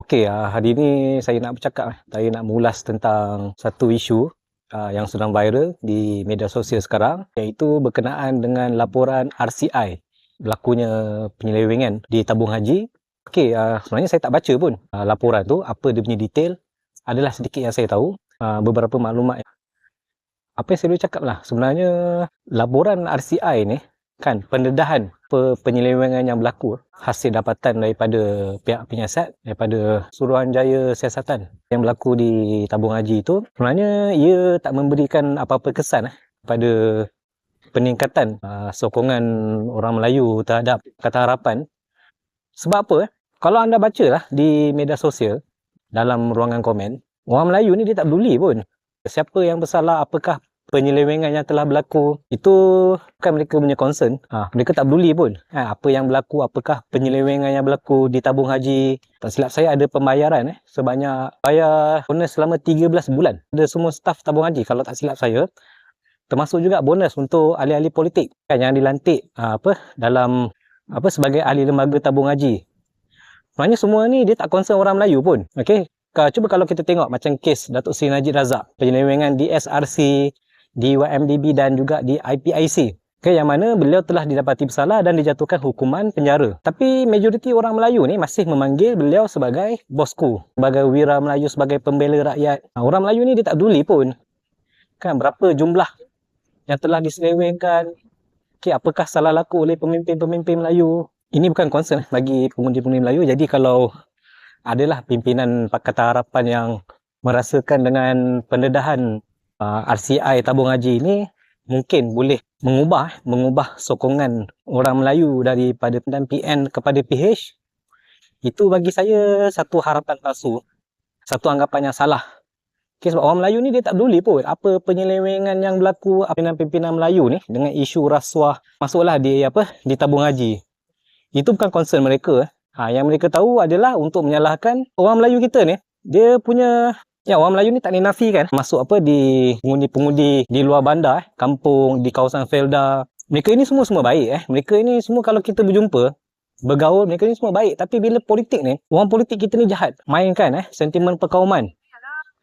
Okey, hari ini saya nak bercakap, saya nak mengulas tentang satu isu yang sedang viral di media sosial sekarang, iaitu berkenaan dengan laporan RCI, berlakunya penyelewengan di tabung haji. Okey, sebenarnya saya tak baca pun laporan tu, apa dia punya detail, adalah sedikit yang saya tahu, beberapa maklumat. Apa yang saya boleh cakap lah, sebenarnya laporan RCI ni, kan, pendedahan penyelewengan yang berlaku hasil dapatan daripada pihak penyiasat, daripada Suruhanjaya Siasatan yang berlaku di tabung haji itu, sebenarnya ia tak memberikan apa-apa kesan pada peningkatan sokongan orang Melayu terhadap Pakatan Harapan. Sebab apa? Kalau anda baca lah di media sosial, dalam ruangan komen, orang Melayu ni dia tak peduli pun siapa yang bersalah, apakah penyelewengan yang telah berlaku. Itu bukan mereka punya concern. Mereka tak peduli pun apa yang berlaku, apakah penyelewengan yang berlaku di tabung haji. Tak silap saya ada pembayaran sebanyak bayar bonus selama 13 bulan. Ada semua staf tabung haji kalau tak silap saya. Termasuk juga bonus untuk ahli-ahli politik kan, yang dilantik dalam sebagai ahli lembaga tabung haji. Sebenarnya semua ni dia tak concern orang Melayu pun. Okey. Cuba kalau kita tengok macam kes Datuk Seri Najib Razak, penyelewengan di SRC, di YMDB dan juga di IPIC. Okay, yang mana beliau telah didapati bersalah dan dijatuhkan hukuman penjara. Tapi majoriti orang Melayu ni masih memanggil beliau sebagai bosku, sebagai wira Melayu, sebagai pembela rakyat. Orang Melayu ni dia tak peduli pun. Kan berapa jumlah yang telah diselewengkan. Okay, apakah salah laku oleh pemimpin-pemimpin Melayu? Ini bukan concern bagi pengundi-pengundi Melayu. Jadi kalau adalah pimpinan Pakatan Harapan yang merasakan dengan pendedahan RCI tabung haji ini, mungkin boleh mengubah sokongan orang Melayu daripada PN kepada PH. Itu bagi saya satu harapan palsu, satu anggapan yang salah. Okay, sebab orang Melayu ni dia tak peduli pun apa penyelewengan yang berlaku pimpinan Melayu ni dengan isu rasuah masuklah di tabung haji. Itu bukan concern mereka. Yang mereka tahu adalah untuk menyalahkan orang Melayu kita ni. Dia punya, orang Melayu ni tak dinafikan masuk di pengundi-pengundi di luar bandar, kampung, di kawasan Felda. Mereka ini semua baik. Mereka ini semua kalau kita berjumpa, bergaul, mereka ni semua baik. Tapi bila politik ni, orang politik kita ni jahat. Mainkan sentimen perkauman.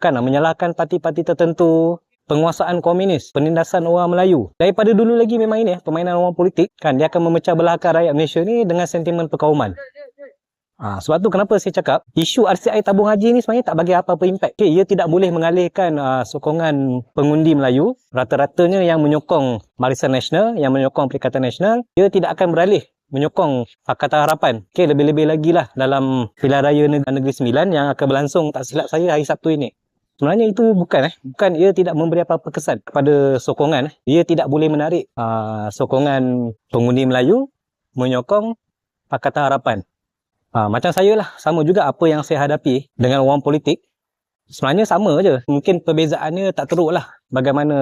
Kan, menyalahkan parti-parti tertentu, penguasaan komunis, penindasan orang Melayu. Daripada dulu lagi memang ini permainan orang politik, kan, dia akan memecah belahkan rakyat Malaysia ni dengan sentimen perkauman. Sebab tu kenapa saya cakap isu RCI tabung haji ni sebenarnya tak bagi apa-apa impact. Okay, ia tidak boleh mengalihkan sokongan pengundi Melayu. Rata-ratanya yang menyokong Barisan Nasional, yang menyokong Perikatan Nasional, dia tidak akan beralih menyokong Pakatan Harapan. Okay, lebih-lebih lagi lah dalam Pilihan Raya Negeri Sembilan yang akan berlangsung tak silap saya hari Sabtu ini. Sebenarnya itu bukan ia tidak memberi apa-apa kesan kepada sokongan. Ia tidak boleh menarik sokongan pengundi Melayu menyokong Pakatan Harapan. Macam saya lah, sama juga apa yang saya hadapi dengan orang politik. Sebenarnya sama je. Mungkin perbezaannya tak teruk lah. Bagaimana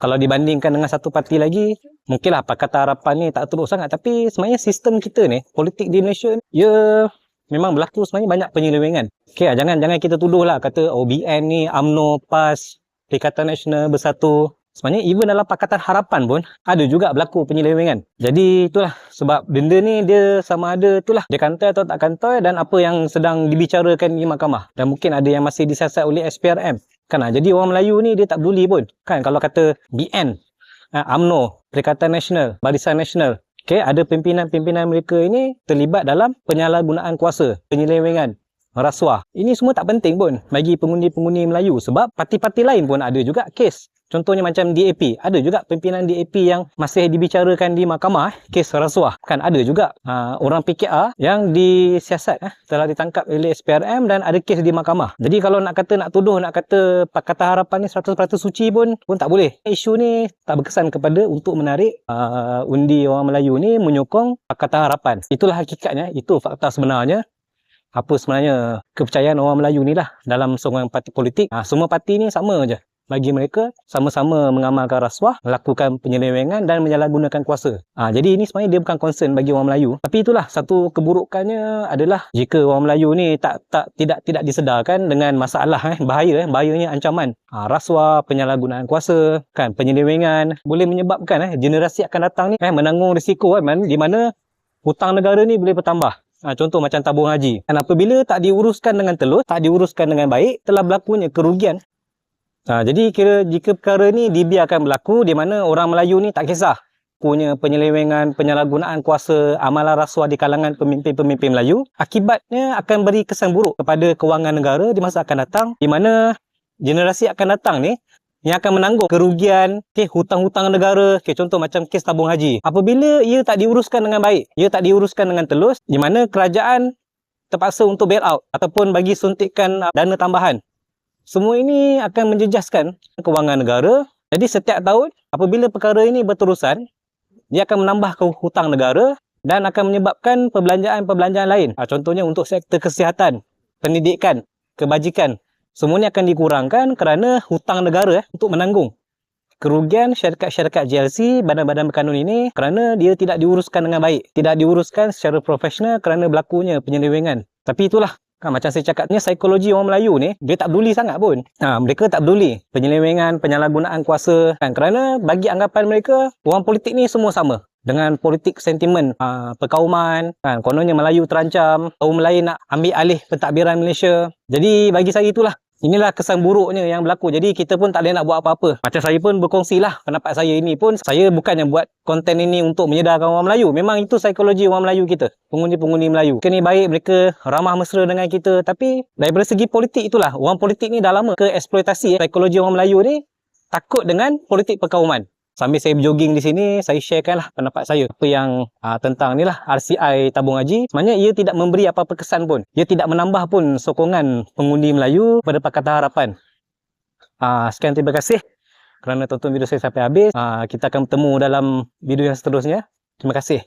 kalau dibandingkan dengan satu parti lagi, mungkinlah Pakatan Harapan ni tak teruk sangat. Tapi sebenarnya sistem kita ni, politik di Malaysia ni, ia memang berlaku sebenarnya banyak penyelewengan. Okay, jangan kita tuduh lah, kata BN ni, UMNO, PAS, Perikatan Nasional Bersatu. Sebenarnya even dalam Pakatan Harapan pun ada juga berlaku penyelewengan. Jadi itulah sebab benda ni dia sama ada itulah dia kantoi atau tak kantoi dan apa yang sedang dibicarakan di mahkamah. Dan mungkin ada yang masih disiasat oleh SPRM. Kan, jadi orang Melayu ni dia tak peduli pun. Kan, kalau kata BN, UMNO, Perikatan Nasional, Barisan Nasional, okay, ada pimpinan-pimpinan mereka ini terlibat dalam penyalahgunaan kuasa, penyelewengan, rasuah. Ini semua tak penting pun bagi pengundi-pengundi Melayu sebab parti-parti lain pun ada juga kes. Contohnya macam DAP, ada juga pimpinan DAP yang masih dibicarakan di mahkamah, kes rasuah. Kan ada juga orang PKR yang disiasat telah ditangkap oleh SPRM dan ada kes di mahkamah. Jadi kalau nak kata Pakatan Harapan ni 100% suci pun tak boleh. Isu ni tak berkesan kepada untuk menarik undi orang Melayu ni menyokong Pakatan Harapan. Itulah hakikatnya, itu fakta sebenarnya. Apa sebenarnya kepercayaan orang Melayu ni lah dalam sokongan parti politik. Semua parti ni sama je. Bagi mereka, sama-sama mengamalkan rasuah, melakukan penyelewengan dan menyalahgunakan kuasa. Jadi ini sebenarnya dia bukan concern bagi orang Melayu. Tapi itulah satu keburukannya adalah jika orang Melayu ni tidak disedarkan dengan masalah bahayanya ancaman. Rasuah, penyalahgunaan kuasa, kan, penyelewengan boleh menyebabkan generasi akan datang ni menanggung risiko di mana hutang negara ni boleh bertambah. Contoh macam tabung haji. Dan apabila tak diuruskan dengan telus, tak diuruskan dengan baik, telah berlakunya kerugian. Jadi jika perkara ni dibiarkan berlaku, di mana orang Melayu ni tak kisah punya penyelewengan, penyalahgunaan kuasa, amalan rasuah di kalangan pemimpin-pemimpin Melayu, akibatnya akan beri kesan buruk kepada kewangan negara di masa akan datang, di mana generasi akan datang ni yang akan menanggung kerugian, hutang-hutang negara, contoh macam kes tabung haji. Apabila ia tak diuruskan dengan baik, ia tak diuruskan dengan telus, di mana kerajaan terpaksa untuk bail out ataupun bagi suntikan dana tambahan. Semua ini akan menjejaskan kewangan negara. Jadi setiap tahun, apabila perkara ini berterusan, dia akan menambah hutang negara dan akan menyebabkan perbelanjaan-perbelanjaan lain. Contohnya untuk sektor kesihatan, pendidikan, kebajikan. Semuanya akan dikurangkan kerana hutang negara untuk menanggung kerugian syarikat-syarikat GLC, badan-badan berkanun ini, kerana dia tidak diuruskan dengan baik. Tidak diuruskan secara profesional kerana berlakunya penyelewengan. Tapi itulah, macam saya cakapnya, psikologi orang Melayu ni, dia tak peduli sangat pun. Mereka tak peduli penyelewengan, penyalahgunaan kuasa. Kerana bagi anggapan mereka, orang politik ni semua sama. Dengan politik sentimen perkauman, kononnya Melayu terancam, kaum lain nak ambil alih pentadbiran Malaysia. Jadi bagi saya itulah, inilah kesan buruknya yang berlaku. Jadi kita pun tak boleh nak buat apa-apa. Macam saya pun berkongsilah pendapat saya ini pun. Saya bukannya buat konten ini untuk menyedarkan orang Melayu. Memang itu psikologi orang Melayu kita. Pengundi-pengundi Melayu. Mereka ni baik, mereka ramah mesra dengan kita. Tapi daripada segi politik itulah. Orang politik ni dah lama ke eksploitasi psikologi orang Melayu ni. Takut dengan politik perkauman. Sambil saya berjoging di sini, saya sharekanlah pendapat saya. Apa yang tentang ni lah, RCI tabung haji. Sebenarnya ia tidak memberi apa-apa kesan pun. Ia tidak menambah pun sokongan pengundi Melayu pada Pakatan Harapan. Sekian, terima kasih kerana tonton video saya sampai habis. Kita akan bertemu dalam video yang seterusnya. Terima kasih.